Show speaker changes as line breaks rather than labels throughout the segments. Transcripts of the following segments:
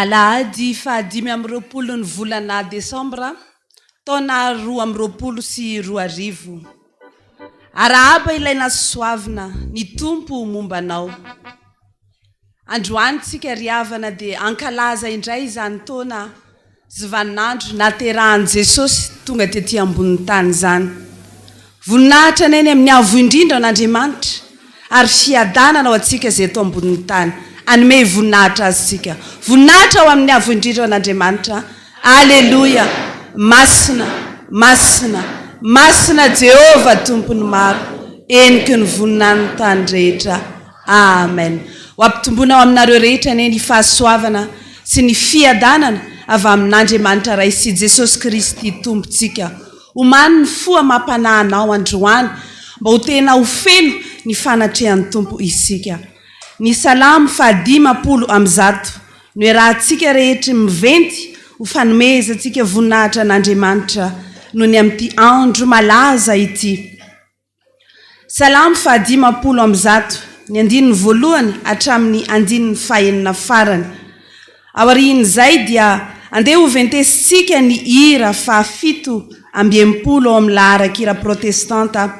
Alahady fa 5 ny volana Desambra, taona 2024. Arahaba ilaina soavina ny tompo mombanao. Androany tsika riavana dia ankalaza indray izany taona zivaninandro naterahan Jesosy tonga tetỳ ambonin'ny tany zany. Voninahitra neny amin'ny avo indrindra n'Andriamanitra ary fiadanana ho antsika izay eto ambonin'ny tany. Anome voninahitra azy tsika. Voninahitra ho amin'ny avo indrindra n'Andriamanitra. Alleluia. Masina, masina, masina Jehova tompony maro. Eniky ny voninahiny tany rehetra. Amen. Ho ampitombona ao aminareo rehetra neny fahasoavana sy ny fiadanana avy amin'Andriamanitra Ray sy Jesosy Kristy tompontsika. Omany ny foa mampanahanao androany mba ho tena ho feno ny fanatrehan'ny tompo isika. Ny salamo 5:100 no iarahantsika rehetra miventy ho fanomezantsika voninahitra n'Andriamanitra no ny amin'ity andro malaza ity. Salamo 5:100 ny andininy voalohany hatramin'ny andininy fahaenina farany. Aorian'izay dia andeha ho ventesitsika ny hira 780 ao amin'ny laharan-kira protestanta.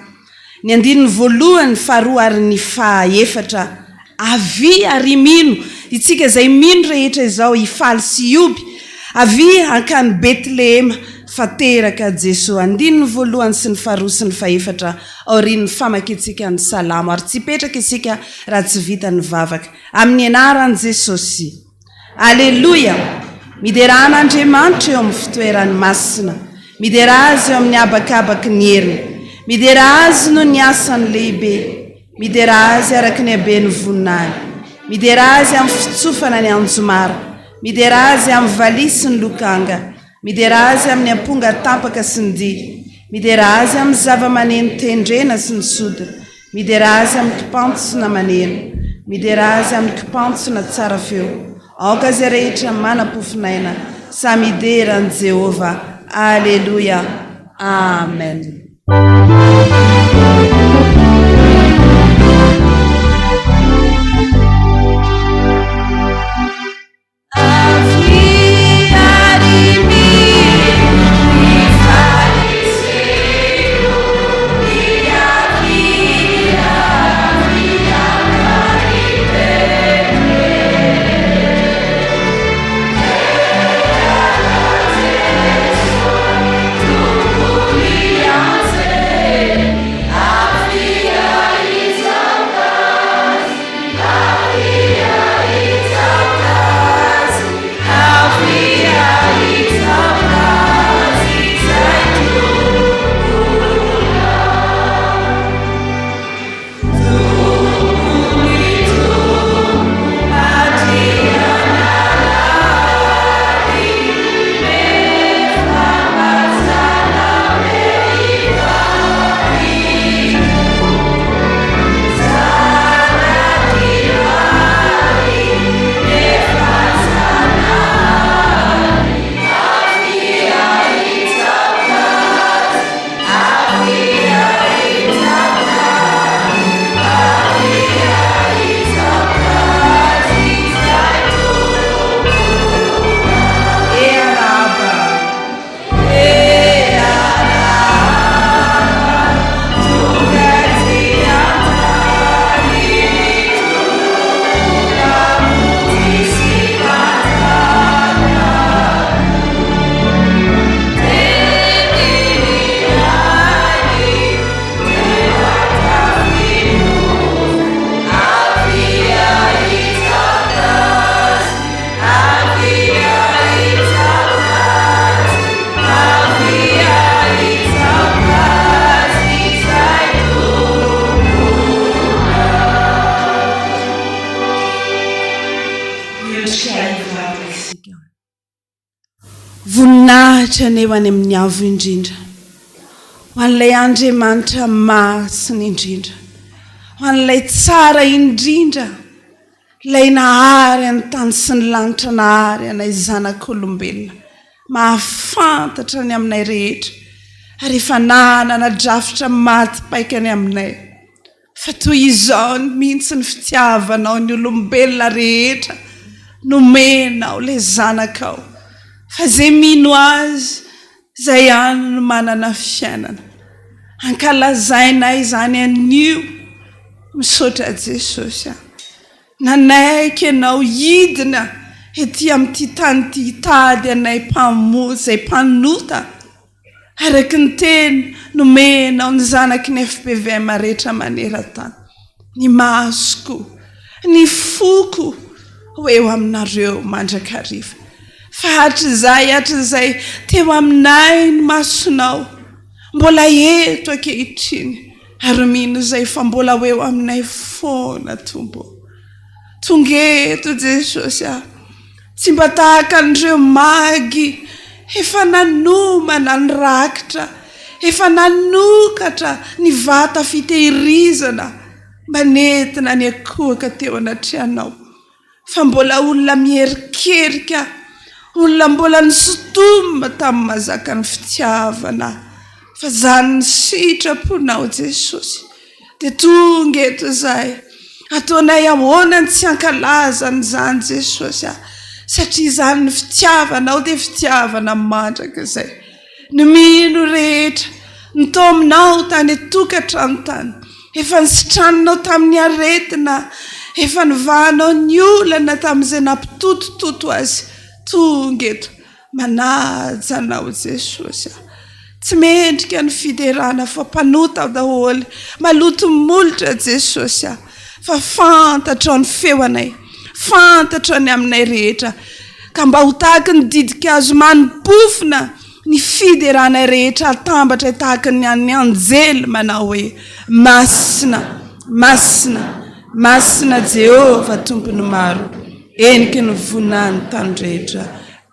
Ny andininy voalohany faharoa ary ny fahefatra. Avy ary mino, itsika izay mino rehetra izao hifaly sy hioby. Avy hankany Betlehema fateraka Jesosy. Andininy voalohany sy ny faharoa sy ny fahefatra aorian'ny famakitsika ny salamo. Ary tsy petraka isika raha tsy vita ny vavaka. Amin'ny anaran'i Jesosy. Alleluia. Mideran'Andriamanitra eo amin'ny fitoerany masina. Midera azy eo amin'ny abakabaky ny heriny. Midera azy no ny asany lehibe. midera azy araky ny habeny voninany, midera azy amin'ny fitsofana ny anjomara, midera azy amin'ny valisy ny lokanga, midera azy amin'ny amponga tampaka sy ny dia, midera azy amin'ny zava-maneno tendrena sy ny sodina, midera azy amin'ny kipantsona maneno, midera azy amin'ny kipantsona tsara feo. Aoka izay rehetra manam-pofinaina, samy ideran Jehova. Alleluia. Amen. Voninahitra neo any amin'ny avo indrindra, ho an'ilay Andriamanitra masina indrindra, ho an'ilay tsara indrindra, ilay nahary any tany sy ny lanitra nahary anay zanak'olombelona, mahafantatra ny aminay rehetra, ary efa nanana drafitra maty paikany aminay. Fa toy izao mihitsy ny fitiavanao ny olombelona rehetra, nomenao ilay zanakao. Fa zay mino azy, zay ihany no manana fiainana. Ankalazainay izany anio, misaotra Jesosy. Nanaiky ianao hidina ety amin'ity tany ity hitady anay mpamozy, mpanota. Araky ny teny nomenao ny zanaky ny FPVM rehetra maneran-tany. Ny masoko, ny foko ho eo aminareo mandrakariva. Fa hatrizay teo aminay ny masonao, mbola eto ankehitriny, ary mino izay fa mbola ho eo aminay foana tombo. Tonga eto Jesosy, tsy mba tahaka an'ireo magy efa nanomana ny rakitra, efa nanokatra ny vata fitehirizana mba nentina ny akohaka teo anatrehanao. Fa mbola olona miherikerika, olona mbola nisotoma tamin'ny mahazaka ny fitiavana. Fa zany ny sitraponao Jesosy, dia tonga eto izay, ataonay ahoana tsy hankalaza n'izany Jesosy, satria izany ny fitiavanao dia fitiavana mandraka izay. Ny mino rehetra, ny tominao tany atokantrano tany, efa nisitranonao tamin'ny aretina, efa nivahanao ny olana tamin'izay nampitotototo azy. Tonga eto, manaja anao Jesosy. Tsy mendrika ny fiderana fa mpanota daholo, maloto molotra Jesosy. Fa fantatra ny feonay, fantatra ny aminay rehetra, ka mba ho tahaka ny didika azo manimpofina ny fideranay rehetra, atambatra tahaka ny anjely manao hoe masina, masina Jehova tompony maro eniky ny vonany tany rehetra.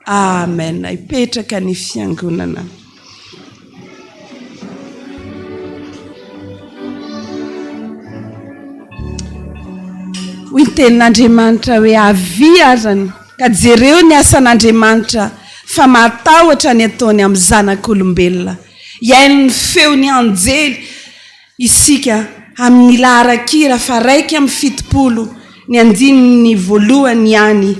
Amen. Ipetraka ny fiangonana. Hoy ny tenin'Andriamanitra hoe avy azany ka jereo ny asan'Andriamanitra fa matahotra ny ataony amin'ny zanak'olombelona. Iaino ny feony anjely isika amin'ny laharan-kira fa raiky amin'ny fitopolo ny andininy voalohany ihany.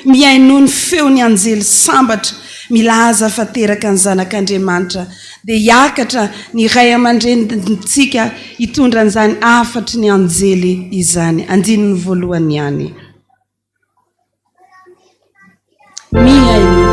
Miaino ny feony anjely sambatra milaza fa teraka ny zanak'Andriamanitra dia hiakatra ny ray aman-drenitsika hitondra an'izany afatry ny anjely izany. Andininy voalohany ihany. Miaino.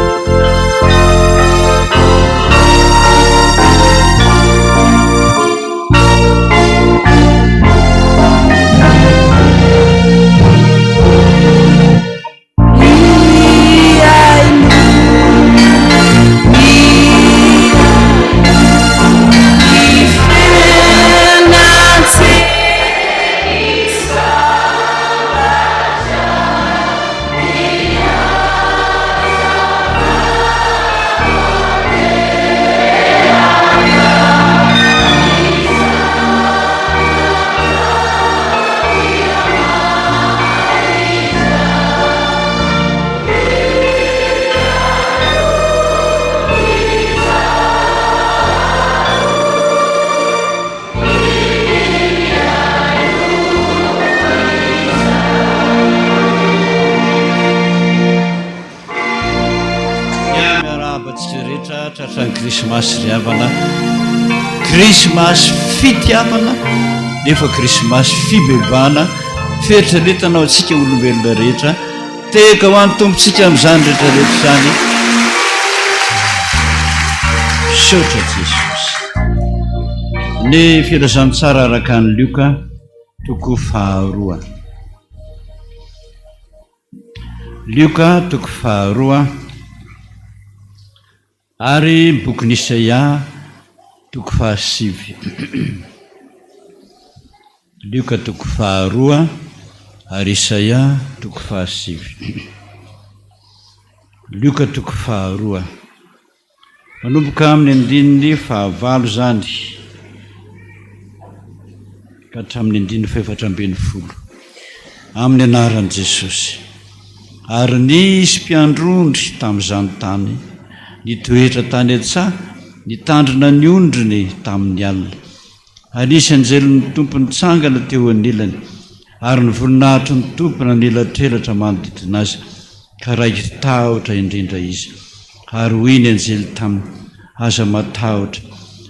Krismasy riavana, krismasy fitiavana, nefa krismasy fibebana, fieritreretanao antsika olombelona rehetra, teka ho an'ny tompontsika amin'izany rehetrarehetra zany. Saotra Jesosy. Ny filazany tsara araka ny Lioka toko faharoa. Lioka toko faharoa. Ary boky Isaia toko fahasivy. Lioka toko faharoa ary Isaia toko fahasivy. Lioka toko faharoa. Manomboka amin'ny andininy fahavalo zany ka hatramin'ny andininy faefatra ambin'ny folo amin'ny anaran'i Jesosy. Ary nisy mpiandrondry tamin'izany tany nitoetra tany an-tsaha, nitandrina ny ondriny tamin'ny alina. Anisy anjelon'ny tompony tsangana teo anilany, ary ny voninahitry ny tompona nilatrelatra manodidina azy, ka raiky tahotra indrindra izy. Ary hoy ny anjely taminy, aza matahotra,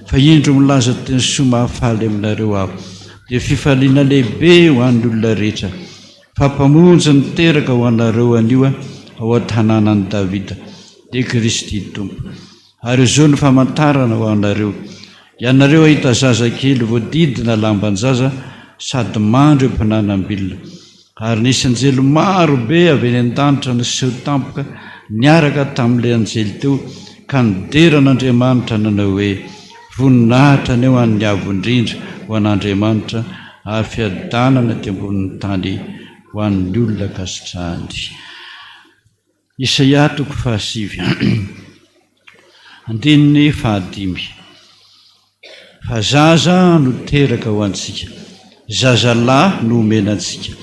fa indro milaza teny soa mahafaly aminareo aho, dia fifaliana lehibe ho an'ny olona rehetra, fampamonjy niteraka ho anareo anio ao an-tanànan'i Davida, dia Kristy tompo. Ary izao ny famantarana ho anareo, ianareo ahita zazakely voadidina lamban-jaza sady mandro mpananam-bilona. Ary nisy anjely maro be avy eny an-danitra niseho tampoka niaraka tamin'ilay anjely teo, ka nideran'Andriamanitra nanao hoe voninahitra ny eo an'ny avo indrindra ho an'Andriamanitra, ary fiadanana ty ambonin'ny tany ho an'ny olona kasitrahany. Isaia toko fahasivy. Andininy fahadimy. Fa zaza no teraka ho antsika, zazalahy no omena antsika,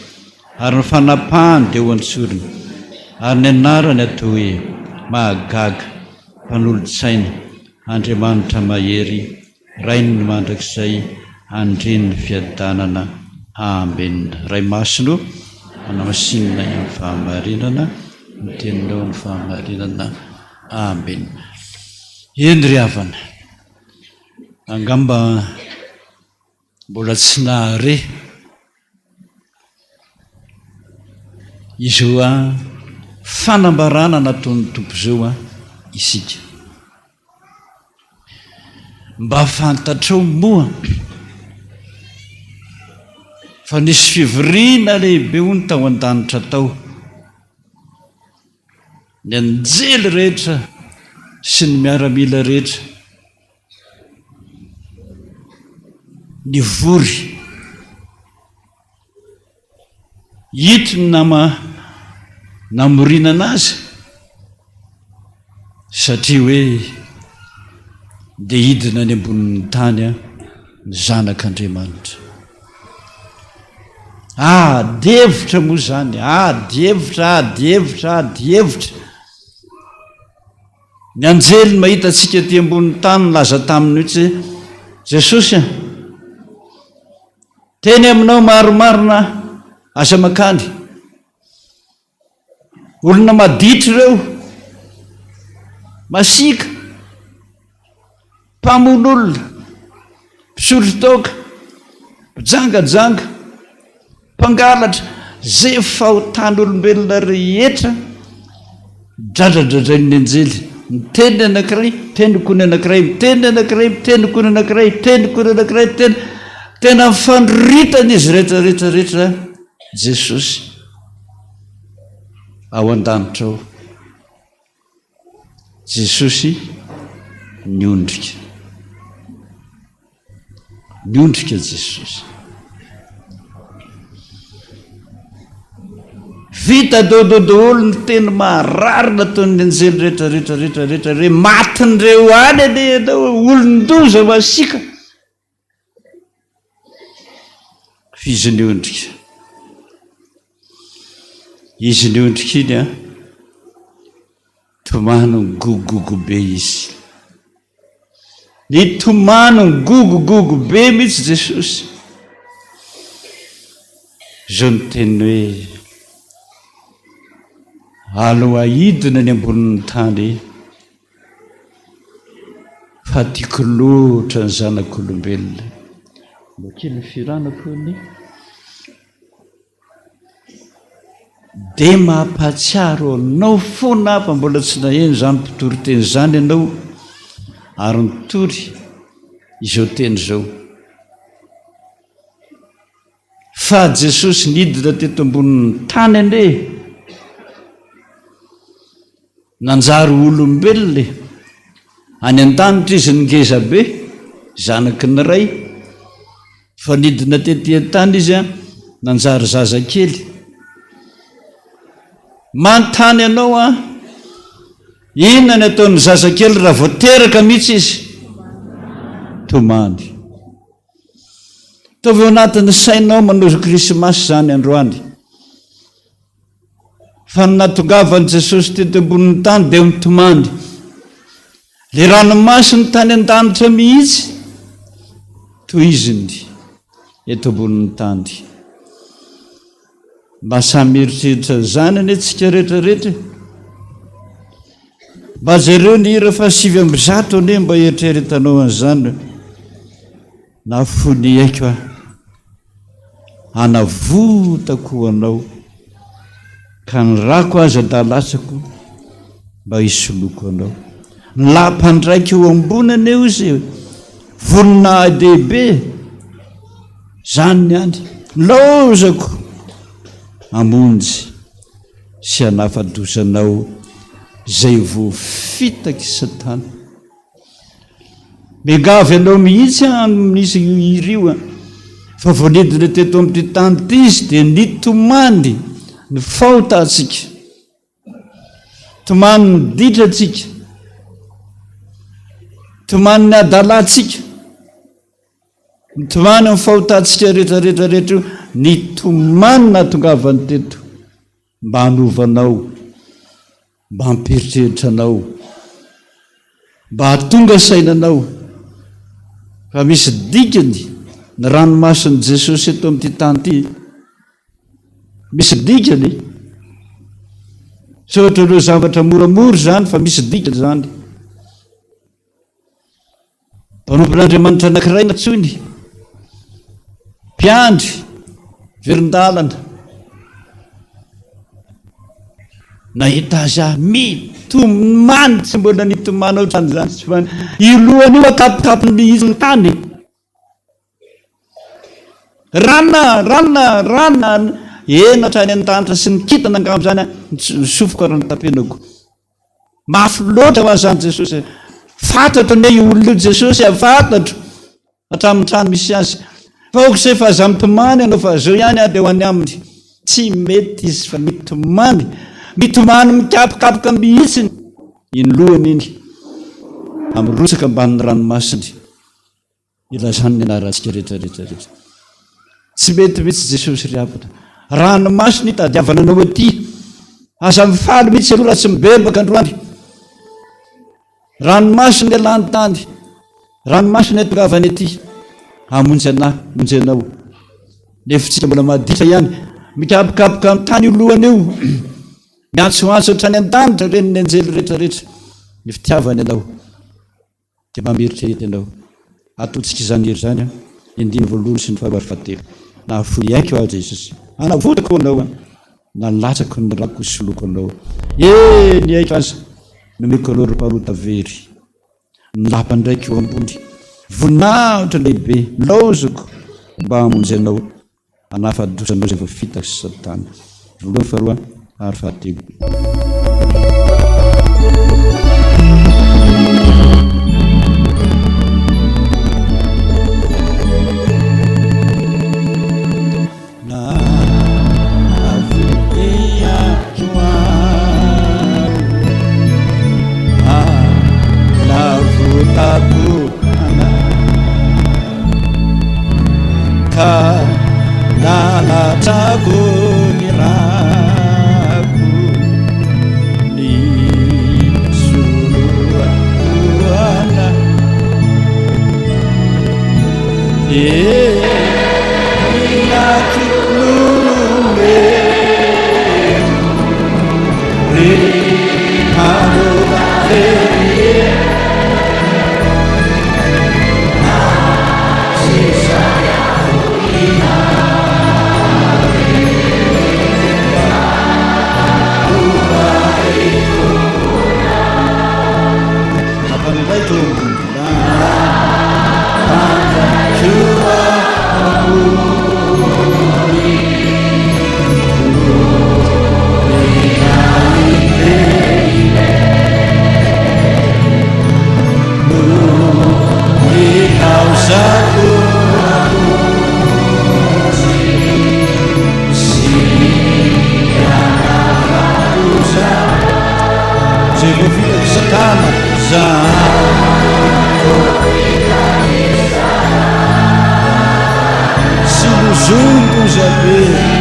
ary ny fanapahany dia ho antsoriny, ary ny anarany atao hoe mahagaga, mpanolotsaina, Andriamanitra mahery, rainy ny mandrakizay, andreny ny fiadanana. Amen. Ray masino manamasinina amin'ny fahamarinana, miteninao ny fahamarinana. Amen. Eny ry havana, angamba mbola tsy nahare izao fanambarana nataon'ny tompo zao isika, mba fantatrao moa fa nisy fivoriana lehibe ho ny tao an-danitra tao, ny anjely rehetra sy ny miaramila rehetra nivory hitony namorina anazy satria hoe dia hidina any ambonin'ny tany ny zanak'Andriamanitra. Dievitra moa zany, dievitra. Ny anjely mahita antsika ty ambonin'ny tany laza taminy hoe Jesosy teny aminao maromarona aza makany, olona maditra ireo, masika, mpamon'olona, mpisotro toaka, mpijangajanga, mpangalatra, zay fahotany olombelona rehetra dradradradrain'ny anjely. Miteny anankiray, miteny kony anankiray, miteny anankiray, miteny kony anankiray, miteny kony anankiray, tena mifandritana izy rehetrarehetrarehetra Jesosy ao an-danitra ao. Jesosy niondrika Jesosy. Vita dododoolo ny teny maharary nataon'ny anjely rehetrarehetrarehetrarehetra re matin'ireo any ane olon-doza masika. Izy niondrika iny tomano ny gogogo be izy. Ny tomano ny gogogogo be mihitsy Jesosy. Zao ny teny hoe aloha hidina ny ambonin'ny tany fa tiako loatra ny zanak'olombelona. Mba kely firanako ny dia mampatsiaro anao foana fa mbola tsy naheno zany mpitory teny zany ianao ary nitory izao teny zao. Fa Jesosy nidina teto ambonin'ny tany ane nanjary olombelona any an-danitra izy ngeza be zanaky ny ray, fa nidina tetỳ an-tany izy nanjary zazakely. Manontany ianao inona ny ataon'ny zazakely raha voateraka mihitsy izy? Tomany. Ataovy ao anatin'ny sainao manao krismasy zany androany. Fa natongavan'i Jesosy teto ambonin'ny tany dia mitomany. Le ranomasiny tany an-danitra mihitsy toy iziny eto ambonin'ny tany. Mba samy eritreritra zany ane tsika rehetrarehetra. Mba zareo ny hira fa 700 ane mba eritreretanao an'izany. Na fony aiko anavotako anao ka ny rako aza da latsako mba hisoloko anao. Ny lampandraiky eo ambonany eo izy vonina dehibe zany ny any lozako amonjy sy anafadosanao zay voafitaky Satana. Megavy anao mihitsy amin'isy irio fa vonidina teto amin'ity tany ity izy dia nitomany ny fahotantsika, tomany ny ditratsika, tomany ny adalantsika, nitomany ny fahotantsika rehetrarehetrarehetra. Nitomany natongavany teto mba hanovanao, mba hamperitreritra anao, mba hatonga sainanao. Fa misy dikany ny ranomason'i Jesosy eto amin'ity tany ity. Misy dikany. Tsy ohatra ireo zavatra moramora zany fa misy dikany zany. Mpanompon'Andriamanitra anankiray natsony mpiandry verin-dalana nahita azy mitomany, tsy mbola nitomany ohatrany zany, ilohany io akapokapony izy ny tany. Rana enatra any an-danitra sy nikitana angamba zany nisofoka rano tapenako. Mafy loatra ho azany Jesosy. Fantatro ne io olona io Jesosy, fantatro hatramin'ny trano misy azy. Fa oka se fa aza mitomany ianao fa zao ihany dia ho any aminy. tsy mety izy fa mitomany mikapokapoka mihitsiny iny lohany iny amrosaka amban'ny ranomasiny ilazany ny anarantsika rehetrarehetrarehetra tsy mety mihitsy Jesosy ry apitra ranomasiny tadiavana anao aty aza mifaly mihitsy aloha raha tsy mibebaka androany ranomasiny alany tany ranomasiny atongavany aty amonjy anahy monjy anao nefitsika mbola maditra ihany mikapokapoka amin'ny tany lohany eo miantsoantso hatrany an-danitra reny ny anjely rehetrarehetra ny fitiavany anao dia mameritrery ianao atotsika izany hery zany indimy voalohany sy ny fahabary fahatelo nahafoy aiko aho Jesosy anavotako anao nalatsako ny rako soloko anao ny aiko aza nomeko anao roparota very nlapandraiky eo ambony voninahitra lehibe laozoko mba hamonjy anao anafadosanao zay voafitaka sy satana voalohany faharoa ary fahatelo nalatrako ny rako ny soloakoana inakinolome reharovaterie juntos a ver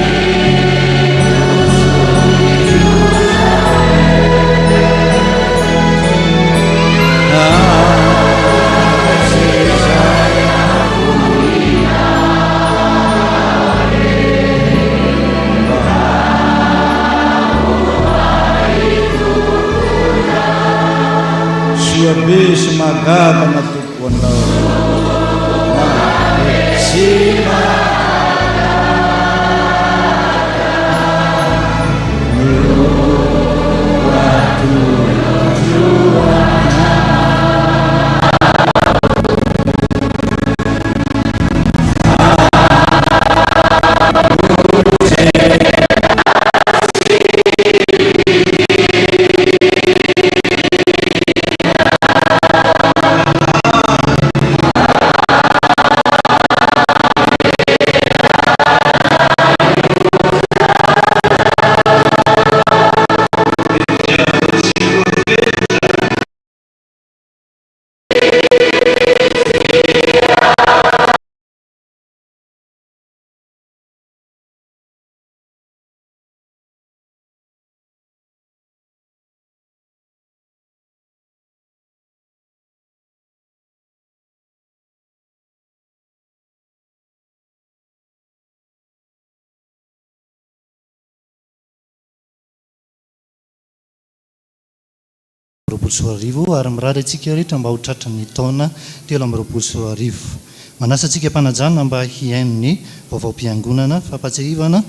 sua beijo magada na tua
roapolo sy roa arivo ary mirary antsika rehetra mba ho tratra ny taona telo amby roapolo sy roa arivo. Manasa antsika mpanajana mba hihaino ny vaovao-piangonana fampatsiahivana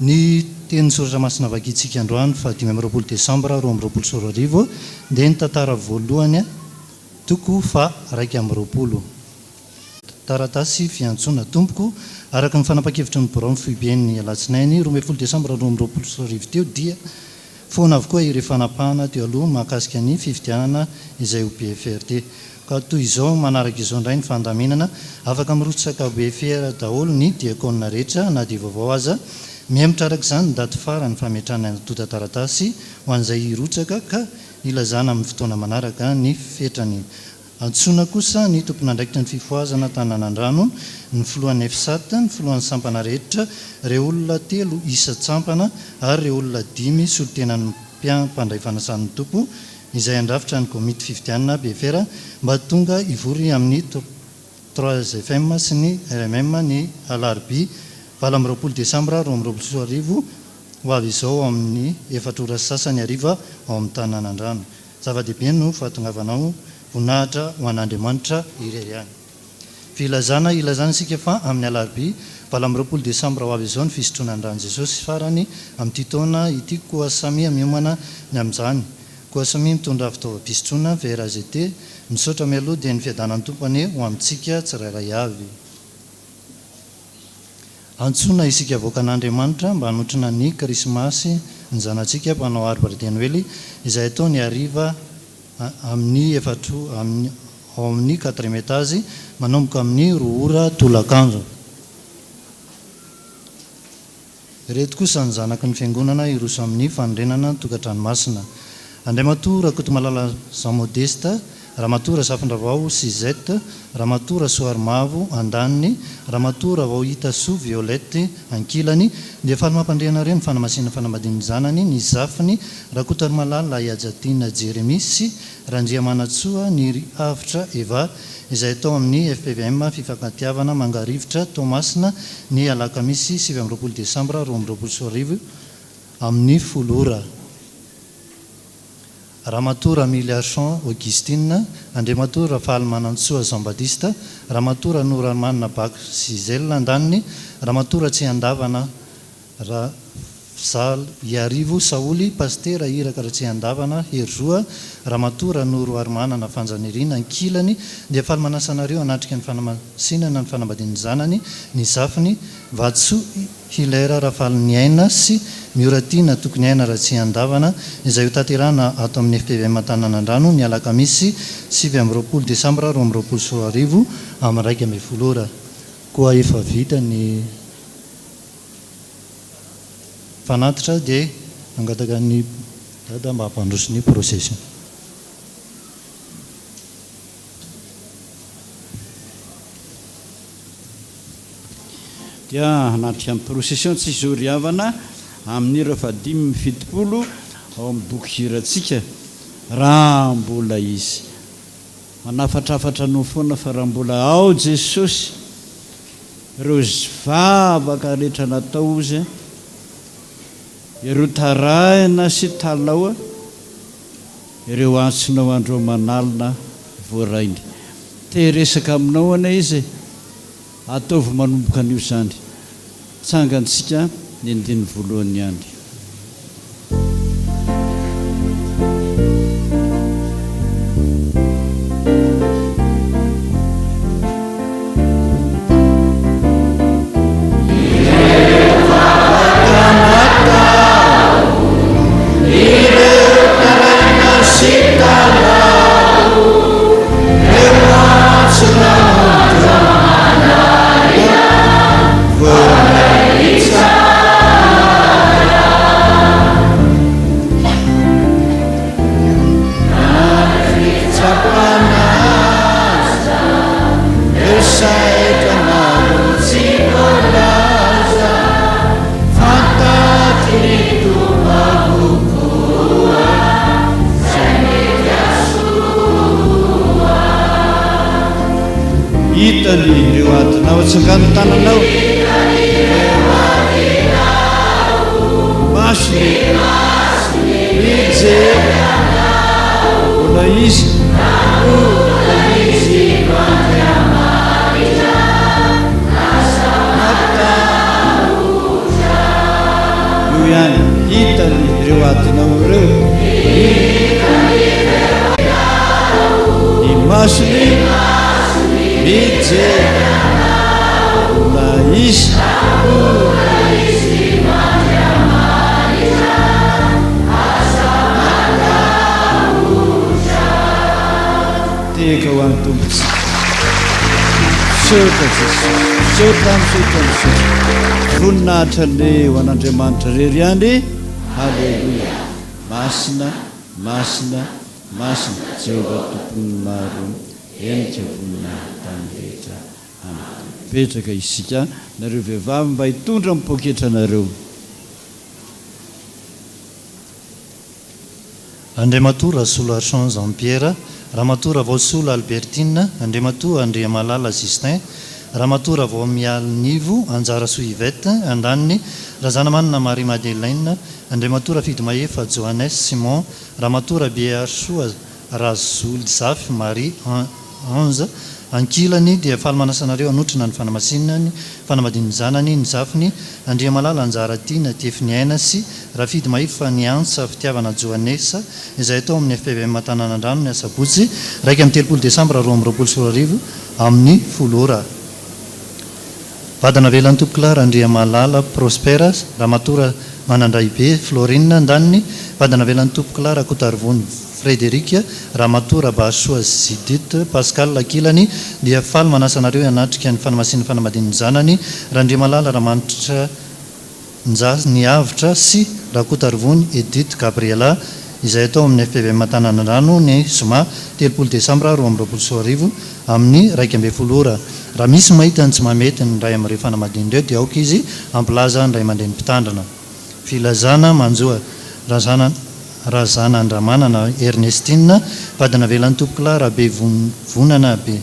ny teny soratra masina vakintsika androany fa 5 amby roapolo desambra 2 amby roapolo sy roa arivo dia ny tantara voalohany toko fa 1 amby roapolo. Taratasy fiantsona tompoko araka ny fanapa-kevitry ny Fotoam FPVM alatsinainy 12 desambra 2 amby roapolo sy roa arivo teo dia foana avokoa ireo fanapahana teo aloha mahakasika ny fifidianana izay ho BFRT. Ka toy izao manaraka izao indray ny fandaminana afaka mirotsaka BFR daholo ny diakona rehetra na dia vaovao aza mihemotra araka izany daty farany fametrahana tota taratasy ho an'izay irotsaka ka ilazana amin'ny fotoana manaraka ny fetrany. Antsoina kosa ny tompon'andraikitra ny fifoazana tanànan-drano ny filohan'ny efisata ny filohan'ny sampana rehetra ireo olona 3 isa-tsampana ary ireo olona 5 solontenan'ny mpandray fanasan'ny tompo izay andrafitra ny komity fifidianana befera mba tonga ivory amin'ny 3 FM sy ny RMM ny alarbi 20 Desambra 2024 ho avy izao amin'ny 4 ora sasany ariva ao amin'ny tanànan-drano. Zava-dehibe no fahatongavanao voninahitra ho an'Andriamanitra irery any. Filazana ilazana isika fa amin'ny alarbi 20 Desambra ho avy izao ny fisotroana ny rano Jesosy farany amin'ity taona ity koa samy miomana ny amin'izany. Koa samy mitondra fitaovam-pisotroana VRZT misaotra mialoha dia ny fiadanan'ny tompony ho amintsika tsirairay avy. Antsoina isika avoakan'Andriamanitra mba hanotrina ny krismasy ny zanantsika mpanao arbre de Noël izay atao ny ariva amin'ny ao amin'ny 4e étage manomboka amin'ny 2 ora tolakanjo. Reto kosa ny zanaky ny fiangonana iroso amin'ny fanorenana ny tokantranomasina. Andriamatora Kotomalala Jean Modeste, Ramatora Safindravao Sizette, Ramatora Soarmavo Andaniny, Ramatora Vaohita Soa Violette Ankilany, dia faly-mampandriana reo ny fanamasina fanamadiny zanany ny zafiny Rakotaromalala Iajatiana Jeremy sy Randriamanatsoa ny avitra Eva izay atao amin'ny FPVM fifankatiavana Mangarivotra Tomasina ny alakamisy 20 Desambra 2024 amin'ny 10 ora. Ramatora Miliachon Augustine, Andriamatora Fahalmanantsoa Jean Baptiste, Ramatora Noramanina Bak Sizel Andaniny, Ramatora Tsiandavana Zal Iarivo Saoly, Pastera Iraka Tsiandavana Herzoa, Ramatora Noro Armanana Fanjanirina Ankilany, dia falmanasanareo anatrika ny fanamasinana ny fanambadiny zanany ny zafiny Vatso Hilera Rafalny Aina sy Mioratina tokony aina raha tsy andavana izay ho tanterahana ato amin'ny FPVM tanànan-drano ny alakamisy 20 Desambra 2024 amin'ny 1:10 ora. Koa efa vita ny fanatitra dia angataka ny dada mba hampandroso ny procession.
Dia anatrika amin'ny procession tsy zory havana amin'ny rehefa 5:70 ao amin'ny boky hiratsika raha mbola izy manafatrafatra no foana fa raha mbola ao Jesosy ireo vavaka rehetra natao izy ireo tarahina sy talao ireo antsonao andro manalina voarainy teresaka aminao ana izy ataovy manomboka an'io zany tsangantsika ny andiny voalohany andro. Hitany ireo atinao atsangano tananao masony mbola izy io ihany hitany ireo atinao ireo ny masony teka ho an'ny tompotsika. Seotra Jesosy. misaotra voninahitra ny ho an'Andriamanitra rery any. Halleluia. Masina masina masina Jehova tompony maro endrika voninahitra tany rehetra. Petraka isika nareo vehivavy mba hitondra mipoketra nareo.
Andriamatoa Sola Jean-Pierre, Ramatoa Vosola Albertine, Andriamatoa Andrea Malala Justin, Ramatoa Vomialnivo, Anjara Soivette, Andanny, Razanamanna Marie Madeleine, Andriamatoa Fidmaefa Johannes Simon, Ramatoa Biarsua Razul Zaf Marie Anza, Ankilany dia faly manasanareo anotrina ny fanamasinany fanamadiny zanany ny zafiny Andria Malala Anjara Tina Tiefiny Aina sy Rafidy Maefa ny Ansa fitiavana Joanesa izay atao amin'ny FPVM Tanànandrano ny Asabotsy raika amin'ny 30 Desambra 2024 amin'ny 10 ora. Vadana velan'ny Tompoklara Andria Malala Prospera Ramatoa Manandraibe Florine Andaniny, vadana velan'ny Tompoklara Kotarvony Frederic, Ramatoa Basoa Zidit Pascal Akilany dia faly manasanareo hanatrika ny fanamasin'ny fanamadiny zanany Randria Malala Ramanitra ny avitra sy Rakotarvony Edith Gabriela izay atao amin'ny FPVM Tanànandrano ny zoma 30 Desambra 2024 amin'ny 12 ora. Raha misy mahita ny tsy mamety ny ray amin'ireo fanamadiny ireo dia aoka izy ampilaza ny ray aman-dreny mpitandrina. Filazana Manjoa Razana Andramanana Ernestine, vadana velan'ny Tompoklara be vonana be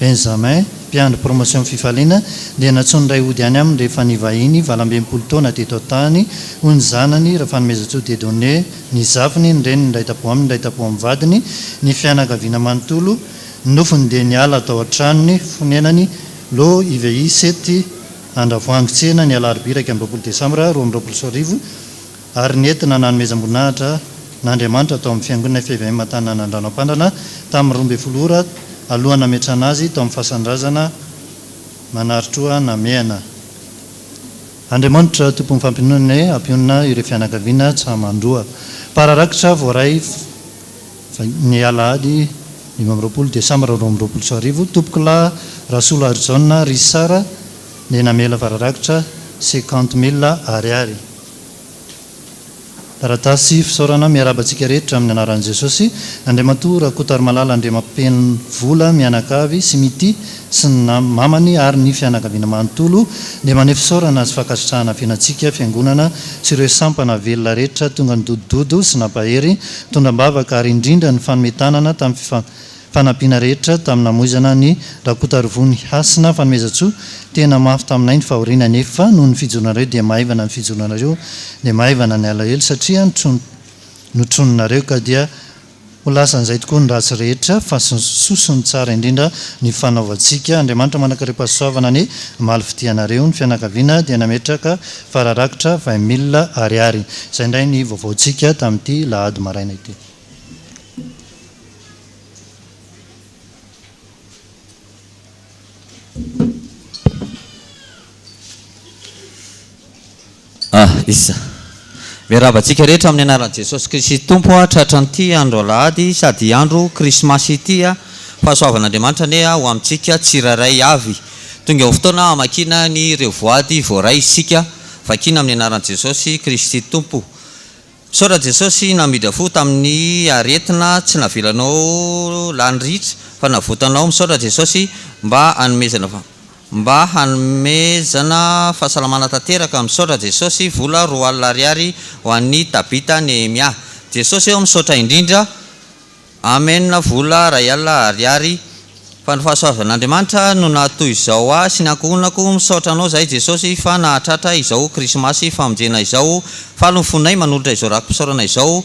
Benjamin, mpiandro promotion fifaliana dia natsony ray ody any aminy rehefa nivahiny valambempolo taona teto tany hoy ny zanany raha fanomezatso dedone ny zafiny ny reny ndray tapo aminy ndray tapo amin'ny vadiny ny fianakaviana manontolo nofony dia niala atao an-tranony fonenany lo ivei sety andravoangy tsena ny alarobia raika amin'ny 20 Desambra 2024 ary nentina nanomezam-boninahitra n'Andriamanitra atao amin'ny Fiangonana FPVM Tanànandrano Ampandrana tamin'ny 12 ora alohana metrana azy tao amin'ny fahasandrazana manaritroa nameana. Andriamanitra tompon'ny fampinoana ampionana ireo fianakaviana tsamandroa. Pararakitra voaray ny alahady 20 Desambra 2024 Tompokla Rasola Arjona Risara dia namela pararakitra 50,000 ariary. Taratasy fisaorana miarabantsika rehetra amin'ny anaran'i Jesosy. Andriamatoa Rakotary Malala Andriamampeny vola mianakavy sy mity sy ny mamany ary ny fianakaviana manontolo dia maneho fisaorana sy fankasitrahana fiainantsika fiangonana sy ireo sampana velona rehetra tonga ny dodododo sy nampahery tondram-bavaka ary indrindra ny fanometanana tamin'ny fanampiana rehetra tamin'ny namoizana ny Rakotarvony Hasina fanomezatso tena mafy taminay ny fahoriana nefa noho ny fijonareo dia maivana ny fijonareo dia maivana ny alahelo satria notrononareo ka dia ho lasan'izay tokoa ny ratsy rehetra fa sosony tsara indrindra ny fanaovantsika. Andriamanitra manaka-reo pasoavana ny maly fitianareo ny fianakaviana dia nametraka fararakitra 20,000 ariary. Izay indray ny vaovaontsika tamin'ity lahady maraina ity.
Isa miarabantsika rehetra amin'ny anaran'i Jesosy Kristy Tompo tratran'ity andro alahady sady andro krismasy ity fahasoavan'Andriamanitra ane ho amintsika tsiraray avy tonga ho fotoana hamakina ny ireo voady voaray isika vakina amin'ny anaran'i Jesosy Kristy Tompo. Misaora Jesosy namidra fo tamin'ny aretina tsy navelanao lanyritra fa navotanao. Misaora Jesosy mba hanomezana fahasalamana tanteraka. Misaotra Jesosy vola 2 ariary ho an'ny Tabita Nehemia. Jesosy eo misaotra indrindra. Amen. Vola 2 ariary. Fa ny fahasoavan'Andriamanitra no natoy izao sy nankonako misaotra anao zay Jesosy fa nahatratra izao krismasy famonjena izao fa ny fonay manolotra izao rakom-pisaorana izao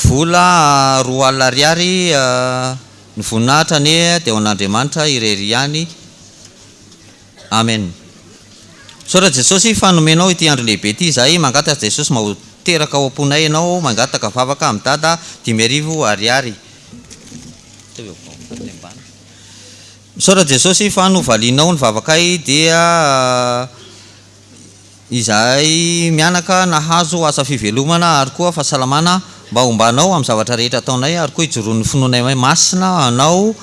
vola 2 ariary ny voninahitra ane dia ho an'Andriamanitra irery ihany. Amen. Misaotra Jesosy fanomenao ity andro lehibe ity zay mangataka Jesosy mahoteraka ao am-ponay ianao mangataka vavaka amin'ny dada 5,000 ariary. Misaotra Jesosy fa novalianao ny vavakay dia izahay mianaka nahazo asa fivelomana ary koa fahasalamana mba hombanao amin'ny zavatra rehetra ataonay ary koa hijoron'ny finoanay masina anao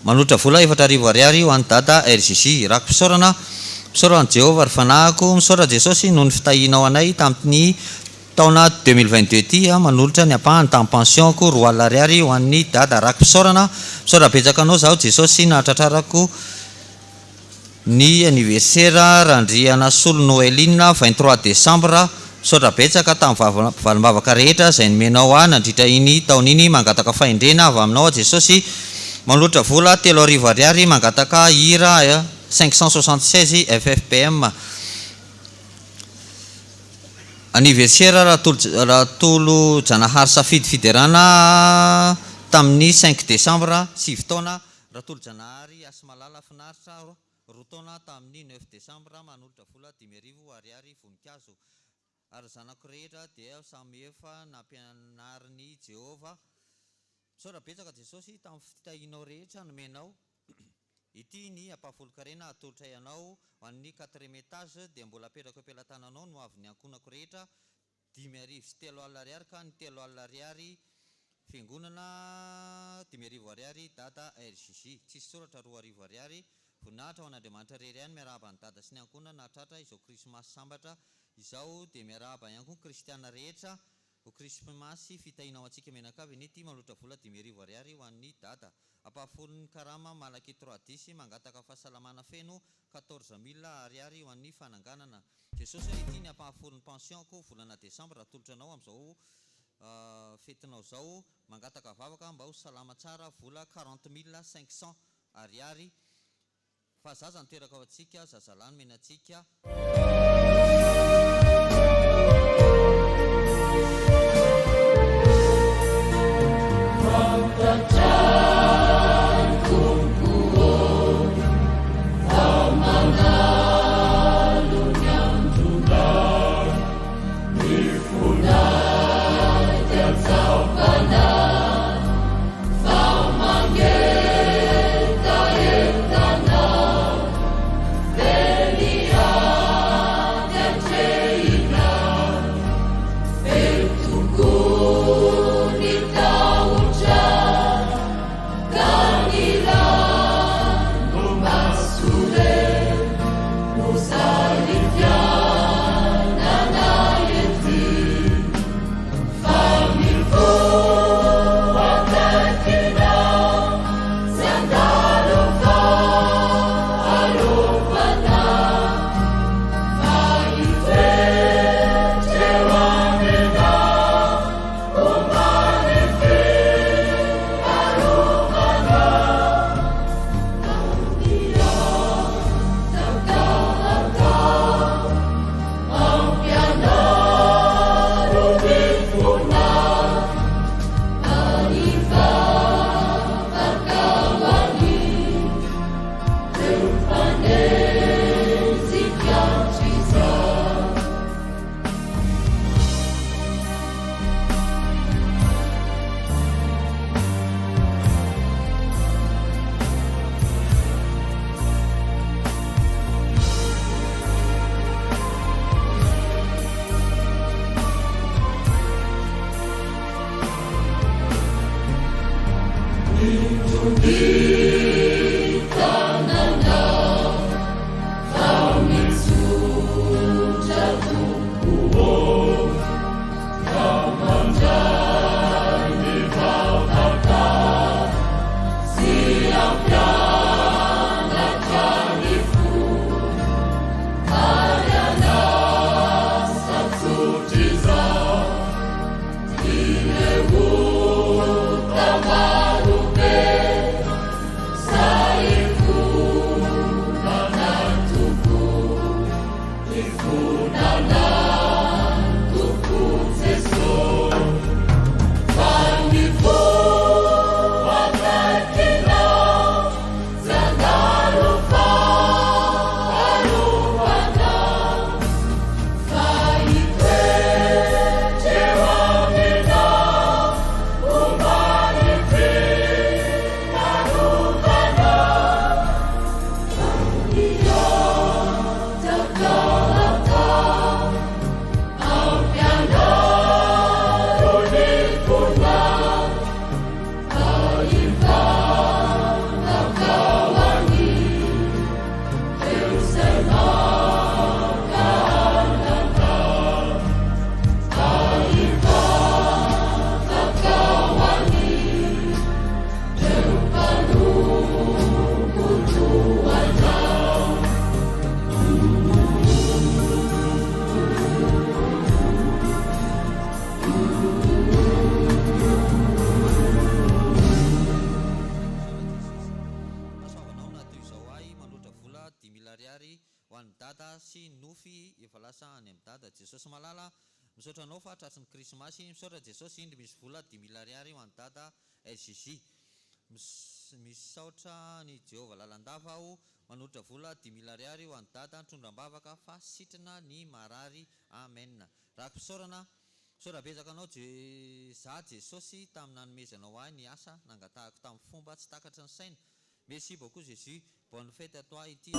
manolotra vola 4,000 ariary ho an'ny dada RCC raha mpisaorana misaorana Jehova ary fanahiko misaora Jesosy noho ny fitahinao anay tamin'ny taona 2022 ty manolotra ny apahany tamin'ny pensionko 4,000 ariary ho an'ny dada raha mpisaorana misaora betsaka anao zaho Jesosy nahatratrarako ny anniversaire randriana solo Noeline 23 décembre misaotra betsaka tamin'ny valimbavaka rehetra izay nomenao ahy nandritra iny taon'iny mangataka fahendrena avy aminao Jesosy manolotra vola 3,000 ariary mangataka hira 576 FPVM anniversaire raha tolo Janahary safidy fiderana tamin'ny 5 décembre 7 taona raha tolo Janahary Asimalala finaritra roa taona tamin'ny 9 décembre manolotra vola 5,000 ariary voninkazo ary zanako rehetra dia samy efa nampianarin'ny Jehova misaora betsaka Jesosy tamin'ny fitahinao rehetra nomenao ity ny ampahafolo-karena atolotra ianao ho an'ny 4e étage dia mbola apetrako ampelantananao no avy ny ankonako rehetra 5,300 ariary ka ny 3,000 ariary fiangonana 5,000 ariary dada RCC tsisy soratra 2,000 ariary voninahitra ho an'Andriamanitra rery ihany miarahaba ny dada sy ny ankonana nahatratra izao krismasy sambatra izao dia miarahaba ihany koa kristiana rehetra ho krismasy fitahinao antsika menakavy nity manolotra vola 5,000 ariary ho an'ny dada ampahafolon'ny karama malaky 3 mangataka fahasalamana feno 14,000 ariary ho an'ny fananganana Jesosy ity ny ampahafolon'ny pensionko volana Desambra atolotra anao amin'izao fetinao zao mangataka vavaka mba ho salama tsara vola 40,500 ariary fa zaza nitoeraka ao antsika zazalany menantsika
Belia
amin'ny dada jesosy malala misaotra anao fa tratry ny krismasy misaotra jesosy indry misy vola 10,000 ariary ho an'ny dada SJJ misaotra ny Jehovah lalandava aho manolotra vola 10,000 ariary ho an'ny dada trondram-bavaka fa sitrana ny marary amen raha mpisaorana misaotra betsaka anao za jesosy tamin'ny nanomezanao ahy ny asa nangatahako tamin'ny fomba tsy takatra ny saina merci beaucoup Jésus bonne fête à toi ity